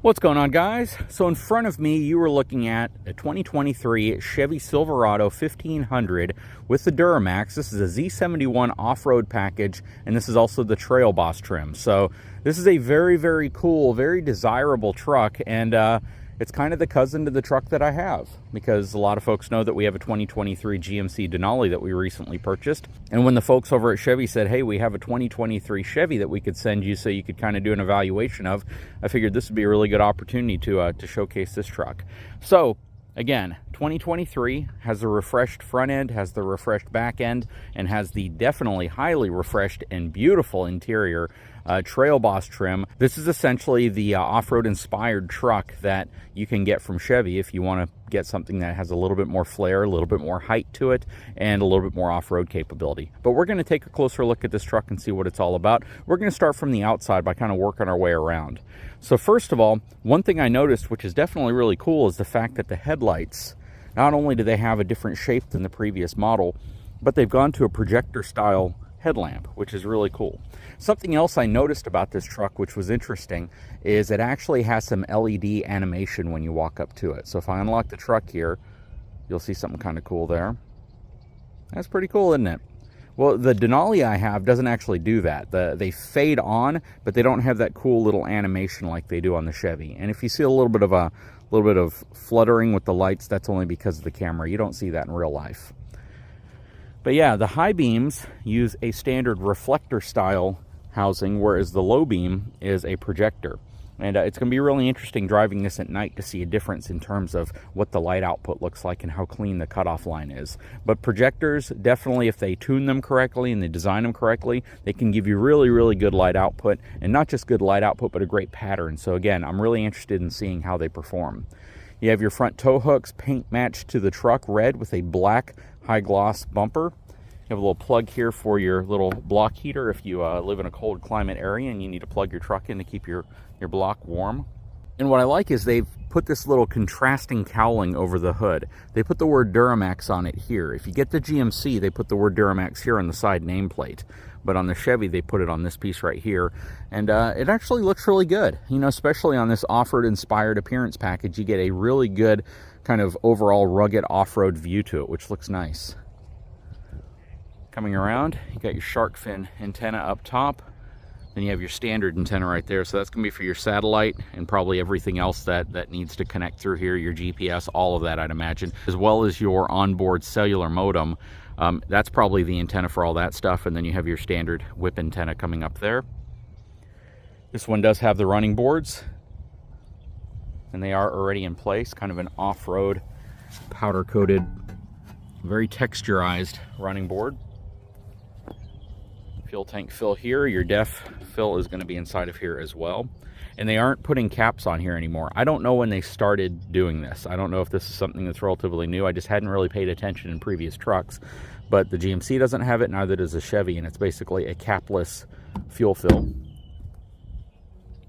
What's going on, guys? So in front of me, you were looking at a 2023 Chevy Silverado 1500 with the Duramax. This is a Z71 off-road package, and this is also the Trail Boss trim. So this is a very, very cool, very desirable truck, and it's kind of the cousin to the truck that I have, because a lot of folks know that we have a 2023 GMC Denali that we recently purchased. And when the folks over at Chevy said, hey, we have a 2023 Chevy that we could send you so you could kind of do an evaluation of, I figured this would be a really good opportunity to showcase this truck. So again, 2023 has the refreshed front end, has the refreshed back end, and has the definitely highly refreshed and beautiful interior Trail Boss trim. This is essentially the off-road inspired truck that you can get from Chevy if you want to get something that has a little bit more flair, a little bit more height to it, and a little bit more off-road capability. But we're going to take a closer look at this truck and see what it's all about. We're going to start from the outside by kind of working our way around. So first of all, one thing I noticed, which is definitely really cool, is the fact that the headlights, not only do they have a different shape than the previous model, but they've gone to a projector style headlamp, which is really cool. Something else I noticed about this truck, which was interesting, is it actually has some LED animation when you walk up to it. So if I unlock the truck here, you'll see something kind of cool there. That's pretty cool, isn't it? Well, the Denali I have doesn't actually do that. They fade on, but they don't have that cool little animation like they do on the Chevy. And if you see a little bit of fluttering with the lights, that's only because of the camera. You don't see that in real life. But yeah, the high beams use a standard reflector style housing, whereas the low beam is a projector. And it's going to be really interesting driving this at night to see a difference in terms of what the light output looks like and how clean the cutoff line is. But projectors, definitely, if they tune them correctly and they design them correctly, they can give you really, really good light output. And not just good light output, but a great pattern. So again, I'm really interested in seeing how they perform. You have your front tow hooks paint matched to the truck red with a black high gloss bumper. You have a little plug here for your little block heater if you live in a cold climate area and you need to plug your truck in to keep your block warm. And what I like is they've put this little contrasting cowling over the hood. They put the word Duramax on it here. If you get the GMC, they put the word Duramax here on the side nameplate. But on the Chevy, they put it on this piece right here. And it actually looks really good. You know, especially on this off-road inspired appearance package, you get a really good kind of overall rugged off-road view to it, which looks nice. Coming around, you got your shark fin antenna up top. Then you have your standard antenna right there. So that's going to be for your satellite and probably everything else that needs to connect through here, your GPS, all of that, I'd imagine, as well as your onboard cellular modem. That's probably the antenna for all that stuff. And then you have your standard whip antenna coming up there. This one does have the running boards, and they are already in place, kind of an off-road, powder-coated, very texturized running board. Fuel tank fill here, your def fill is going to be inside of here as well. And they aren't putting caps on here anymore. I don't know when they started doing this. I don't know if this is something that's relatively new. I just hadn't really paid attention in previous trucks. But the GMC doesn't have it, neither does the Chevy, and it's basically a capless fuel fill.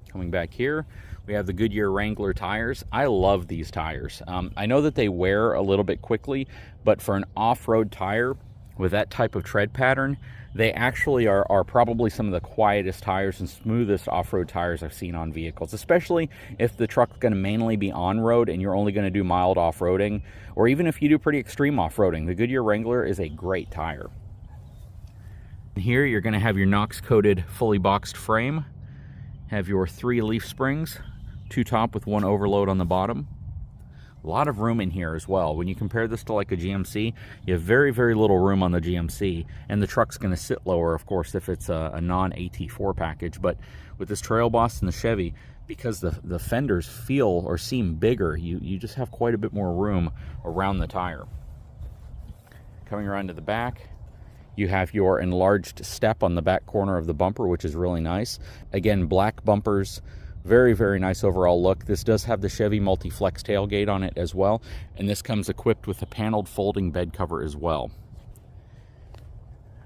Coming back here, we have the Goodyear Wrangler tires. I love these tires. I know that they wear a little bit quickly, but for an off-road tire with that type of tread pattern, They actually are probably some of the quietest tires and smoothest off-road tires I've seen on vehicles, especially if the truck's going to mainly be on-road and you're only going to do mild off-roading, or even if you do pretty extreme off-roading. The Goodyear Wrangler is a great tire. Here you're going to have your Knox-coated fully boxed frame, have your 3 leaf springs, 2 top with 1 overload on the bottom. A lot of room in here as well. When you compare this to like a GMC, you have very, very little room on the GMC, and the truck's going to sit lower, of course, if it's a non-AT4 package. But with this Trail Boss and the Chevy, because the fenders feel or seem bigger, you just have quite a bit more room around the tire. Coming around to the back, you have your enlarged step on the back corner of the bumper, which is really nice. Again, black bumpers. Very, very nice overall look. This does have the Chevy multi-flex tailgate on it as well, and this comes equipped with a paneled folding bed cover as well.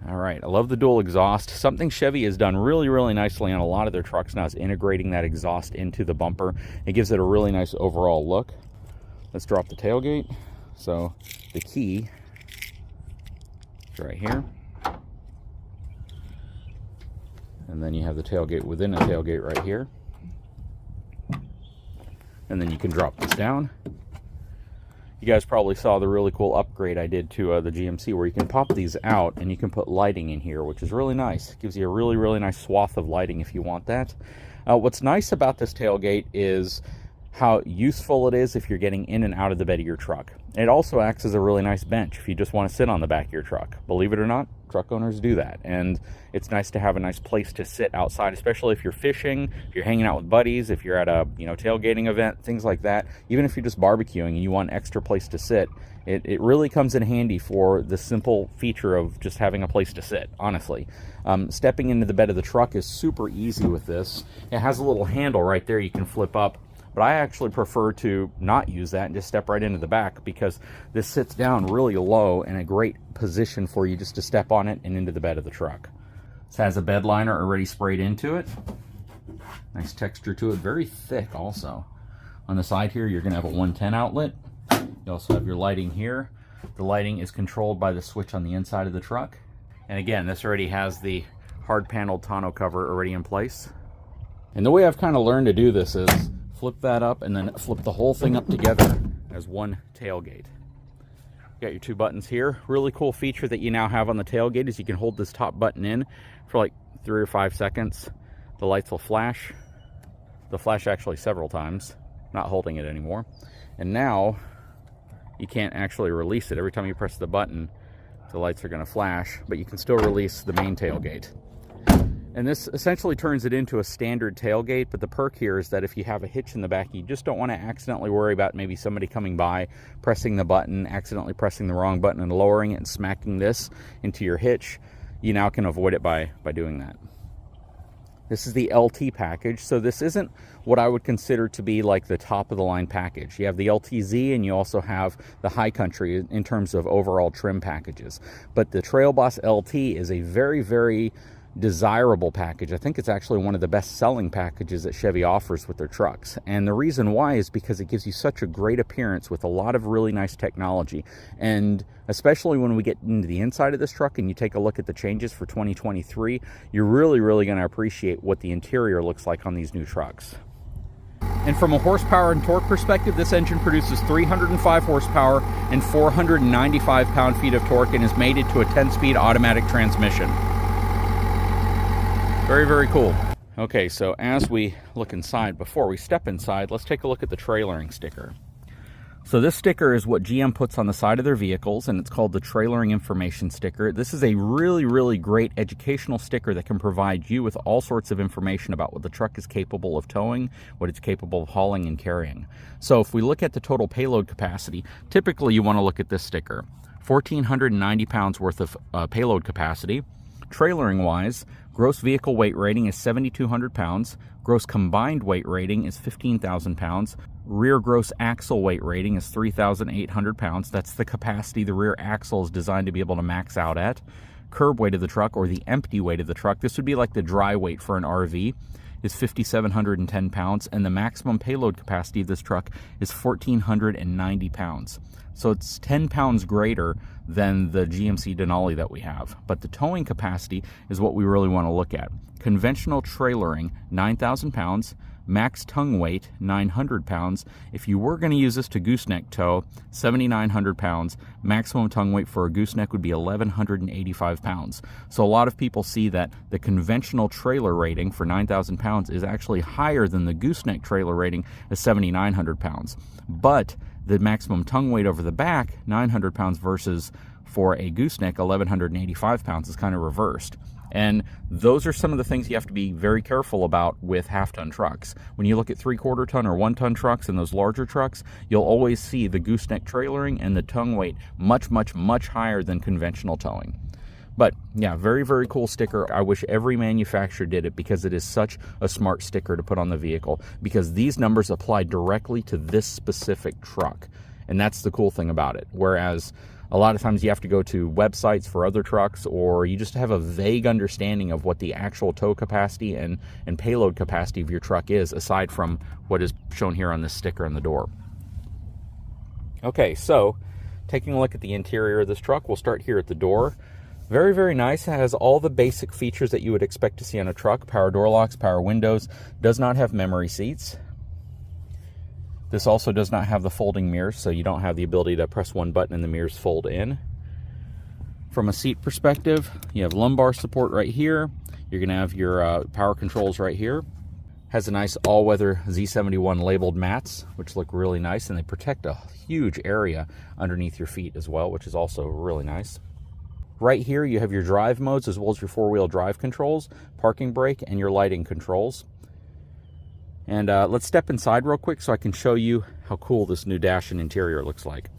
All right, I love the dual exhaust. Something Chevy has done really, really nicely on a lot of their trucks now is integrating that exhaust into the bumper. It gives it a really nice overall look. Let's drop the tailgate. So the key is right here. And then you have the tailgate within a tailgate right here. And then you can drop this down. You guys probably saw the really cool upgrade I did to the GMC, where you can pop these out and you can put lighting in here, which is really nice. It gives you a really, really nice swath of lighting if you want that. What's nice about this tailgate is how useful it is if you're getting in and out of the bed of your truck. It also acts as a really nice bench if you just want to sit on the back of your truck. Believe it or not, truck owners do that, and it's nice to have a nice place to sit outside, especially if you're fishing, if you're hanging out with buddies, if you're at a tailgating event, things like that. Even if you're just barbecuing and you want an extra place to sit, it really comes in handy for the simple feature of just having a place to sit, honestly. Stepping into the bed of the truck is super easy with this. It has a little handle right there you can flip up, but I actually prefer to not use that and just step right into the back, because this sits down really low and a great position for you just to step on it and into the bed of the truck. This has a bed liner already sprayed into it. Nice texture to it, very thick also. On the side here, you're going to have a 110 outlet. You also have your lighting here. The lighting is controlled by the switch on the inside of the truck. And again, this already has the hard paneled tonneau cover already in place. And the way I've kind of learned to do this is flip that up and then flip the whole thing up together as one tailgate. You got your 2 buttons here. Really cool feature that you now have on the tailgate is you can hold this top button in for like 3 or 5 seconds. The lights will flash. They'll flash actually several times. Not holding it anymore. And now you can't actually release it. Every time you press the button, the lights are going to flash, but you can still release the main tailgate. And this essentially turns it into a standard tailgate, but the perk here is that if you have a hitch in the back, you just don't want to accidentally worry about maybe somebody coming by, pressing the button, accidentally pressing the wrong button and lowering it and smacking this into your hitch. You now can avoid it by doing that. This is the LT package, so this isn't what I would consider to be like the top of the line package. You have the LTZ and you also have the High Country in terms of overall trim packages. But the Trail Boss LT is a very, very desirable package. I think it's actually one of the best selling packages that Chevy offers with their trucks. And the reason why is because it gives you such a great appearance with a lot of really nice technology. And especially when we get into the inside of this truck and you take a look at the changes for 2023, you're really, really going to appreciate what the interior looks like on these new trucks. And from a horsepower and torque perspective, this engine produces 305 horsepower and 495 pound-feet of torque and is mated to a 10-speed automatic transmission. Very, very cool. Okay, so as we look inside, before we step inside, let's take a look at the trailering sticker. So this sticker is what GM puts on the side of their vehicles, and it's called the Trailering Information Sticker. This is a really, really great educational sticker that can provide you with all sorts of information about what the truck is capable of towing, what it's capable of hauling and carrying. So if we look at the total payload capacity, typically you want to look at this sticker. 1,490 pounds worth of payload capacity. Trailering-wise, gross vehicle weight rating is 7,200 pounds. Gross combined weight rating is 15,000 pounds. Rear gross axle weight rating is 3,800 pounds. That's the capacity the rear axle is designed to be able to max out at. Curb weight of the truck, or the empty weight of the truck, this would be like the dry weight for an RV, is 5,710 pounds, and the maximum payload capacity of this truck is 1,490 pounds. So it's 10 pounds greater than the GMC Denali that we have. But the towing capacity is what we really want to look at. Conventional trailering, 9,000 pounds. Max tongue weight, 900 pounds. If you were going to use this to gooseneck tow, 7,900 pounds. Maximum tongue weight for a gooseneck would be 1,185 pounds. So a lot of people see that the conventional trailer rating for 9,000 pounds is actually higher than the gooseneck trailer rating of 7,900 pounds. But the maximum tongue weight over the back, 900 pounds versus for a gooseneck, 1,185 pounds, is kind of reversed. And those are some of the things you have to be very careful about with half-ton trucks. When you look at 3/4 ton or 1-ton trucks and those larger trucks, you'll always see the gooseneck trailering and the tongue weight much, much, much higher than conventional towing. But yeah, very, very cool sticker. I wish every manufacturer did it because it is such a smart sticker to put on the vehicle, because these numbers apply directly to this specific truck. And that's the cool thing about it. Whereas a lot of times you have to go to websites for other trucks, or you just have a vague understanding of what the actual tow capacity and payload capacity of your truck is, aside from what is shown here on this sticker on the door. Okay, so taking a look at the interior of this truck, we'll start here at the door. Very, very nice. It has all the basic features that you would expect to see on a truck. Power door locks, power windows. Does not have memory seats. This also does not have the folding mirrors, so you don't have the ability to press one button and the mirrors fold in. From a seat perspective, you have lumbar support right here. You're going to have your power controls right here. Has a nice all-weather Z71 labeled mats, which look really nice, and they protect a huge area underneath your feet as well, which is also really nice. Right here, you have your drive modes as well as your four-wheel drive controls, parking brake, and your lighting controls. And let's step inside real quick so I can show you how cool this new dash and interior looks like.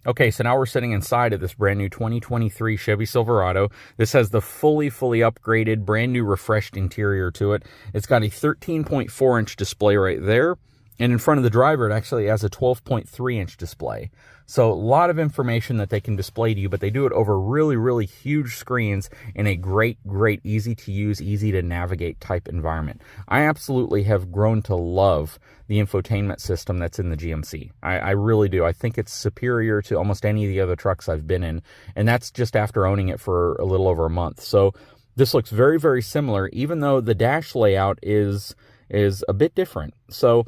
Okay, so now we're sitting inside of this brand new 2023 Chevy Silverado. This has the fully upgraded, brand new refreshed interior to it. It's got a 13.4-inch display right there. And in front of the driver, it actually has a 12.3-inch display. So a lot of information that they can display to you, but they do it over really huge screens in a great, easy to use, easy to navigate type environment. I absolutely have grown to love the infotainment system that's in the GMC. I really do. I think it's superior to almost any of the other trucks I've been in, and that's just after owning it for a little over a month. So this looks very similar, even though the dash layout is a bit different. So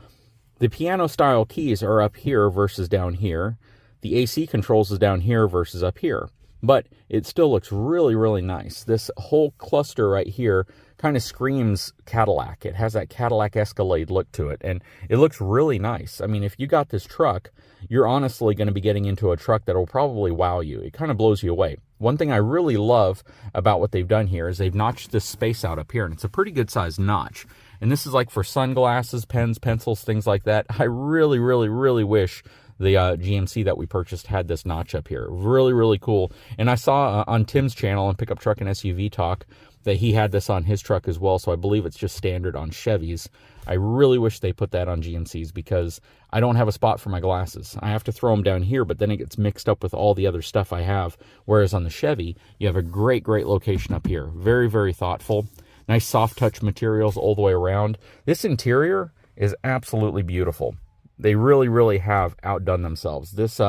the piano-style keys are up here versus down here. The AC controls is down here versus up here. But it still looks really nice. This whole cluster right here kind of screams Cadillac. It has that Cadillac Escalade look to it, and it looks really nice. I mean, if you got this truck, you're honestly going to be getting into a truck that will probably wow you. It kind of blows you away. One thing I really love about what they've done here is they've notched this space out up here, and it's a pretty good sized notch. And this is like for sunglasses, pens, pencils, things like that. I really wish the GMC that we purchased had this notch up here. Really cool. And I saw on Tim's channel on Pickup Truck and SUV Talk that he had this on his truck as well, so I believe it's just standard on Chevys. I really wish they put that on GMCs because I don't have a spot for my glasses. I have to throw them down here, but then it gets mixed up with all the other stuff I have. Whereas on the Chevy, you have a great location up here. Very thoughtful. Nice soft touch materials all the way around. This interior is absolutely beautiful. They really have outdone themselves. This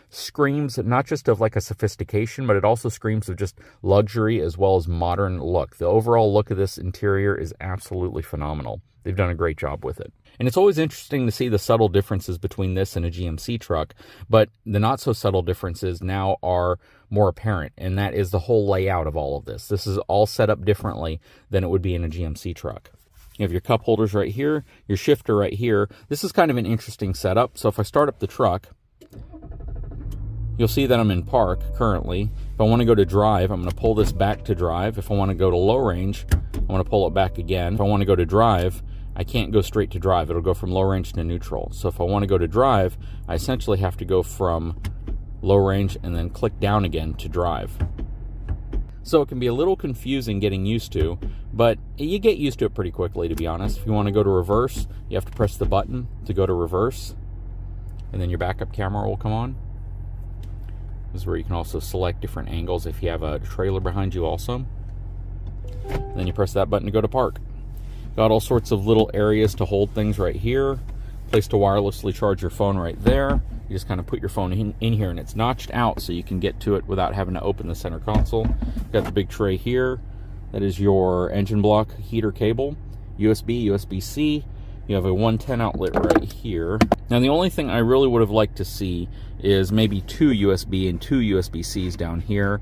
screams not just of like a sophistication, but it also screams of just luxury as well as modern look. The overall look of this interior is absolutely phenomenal. They've done a great job with it. And it's always interesting to see the subtle differences between this and a GMC truck, but the not so subtle differences now are more apparent, and that is the whole layout of all of this. This is all set up differently than it would be in a GMC truck. You have your cup holders right here, your shifter right here. This is kind of an interesting setup. So if I start up the truck, you'll see that I'm in park currently. If I want to go to drive, I'm going to pull this back to drive. If I want to go to low range, I'm going to pull it back again. If I want to go to drive, I can't go straight to drive. It'll go from low range to neutral. So if I want to go to drive, I essentially have to go from low range and then click down again to drive. So it can be a little confusing getting used to, but you get used to it pretty quickly, to be honest. If you want to go to reverse, you have to press the button to go to reverse. and then your backup camera will come on. This is where you can also select different angles if you have a trailer behind you also. And then you press that button to go to park. Got all sorts of little areas to hold things right here. Place to wirelessly charge your phone right there. You just kind of put your phone in here, and it's notched out so you can get to it without having to open the center console. Got the big tray here. That is your engine block heater cable. USB, USB-C. You have a 110 outlet right here. Now the only thing I really would have liked to see is maybe 2 USB and 2 USB-Cs down here.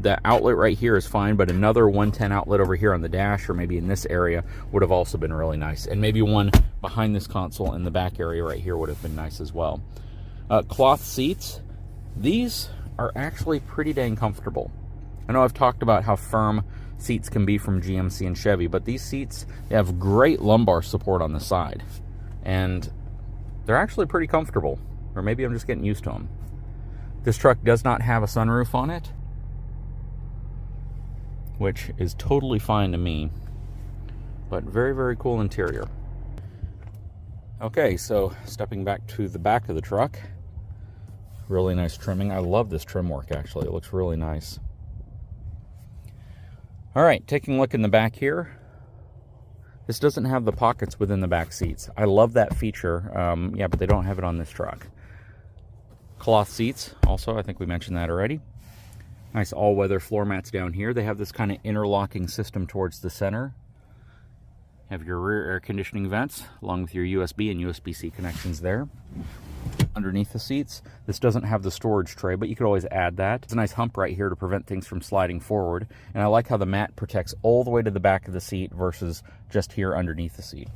The outlet right here is fine, but another 110 outlet over here on the dash or maybe in this area would have also been really nice. And maybe one behind this console in the back area right here would have been nice as well. Cloth seats. These are actually pretty dang comfortable. I know I've talked about how firm seats can be from GMC and Chevy, but these seats, they have great lumbar support on the side. And they're actually pretty comfortable. Or maybe I'm just getting used to them. This truck does not have a sunroof on it, which is totally fine to me, but very, very cool interior. Okay, so stepping back to the back of the truck, really nice trimming. I love this trim work, actually. It looks really nice. All right, taking a look in the back here. This doesn't have the pockets within the back seats. I love that feature, yeah, but they don't have it on this truck. Cloth seats, also, I think we mentioned that already. Nice all-weather floor mats down here. They have this kind of interlocking system towards the center. Have your rear air conditioning vents, along with your USB and USB-C connections there. Underneath the seats, this doesn't have the storage tray, but you could always add that. It's a nice hump right here to prevent things from sliding forward. And I like how the mat protects all the way to the back of the seat versus just here underneath the seat.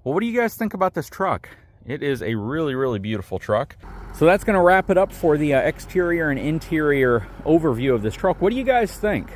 Well, what do you guys think about this truck? It is a really, really beautiful truck. So that's going to wrap it up for the exterior and interior overview of this truck. What do you guys think?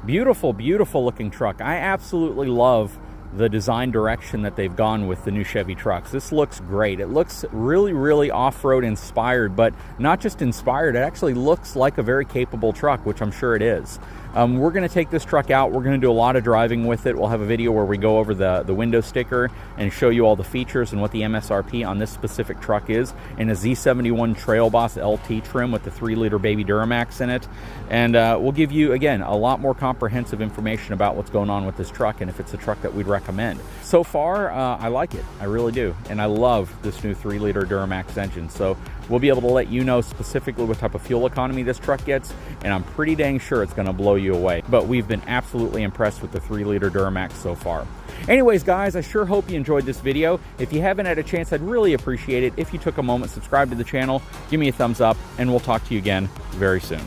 Beautiful, beautiful looking truck. I absolutely love the design direction that they've gone with the new Chevy trucks. This looks great. It looks really, really off-road inspired, but not just inspired. It actually looks like a very capable truck, which I'm sure it is. We're going to take this truck out. We're going to do a lot of driving with it. We'll have a video where we go over the window sticker and show you all the features and what the MSRP on this specific truck is, in a Z71 Trail Boss LT trim with the 3-liter baby Duramax in it. And we'll give you, again, a lot more comprehensive information about what's going on with this truck and if it's a truck that we'd recommend. So far, I like it. I really do. And I love this new 3-liter Duramax engine. So we'll be able to let you know specifically what type of fuel economy this truck gets, and I'm pretty dang sure it's going to blow you away. But we've been absolutely impressed with the 3-liter Duramax so far. Anyways, guys, I sure hope you enjoyed this video. If you haven't had a chance, I'd really appreciate it if you took a moment, subscribe to the channel, give me a thumbs up, and we'll talk to you again very soon.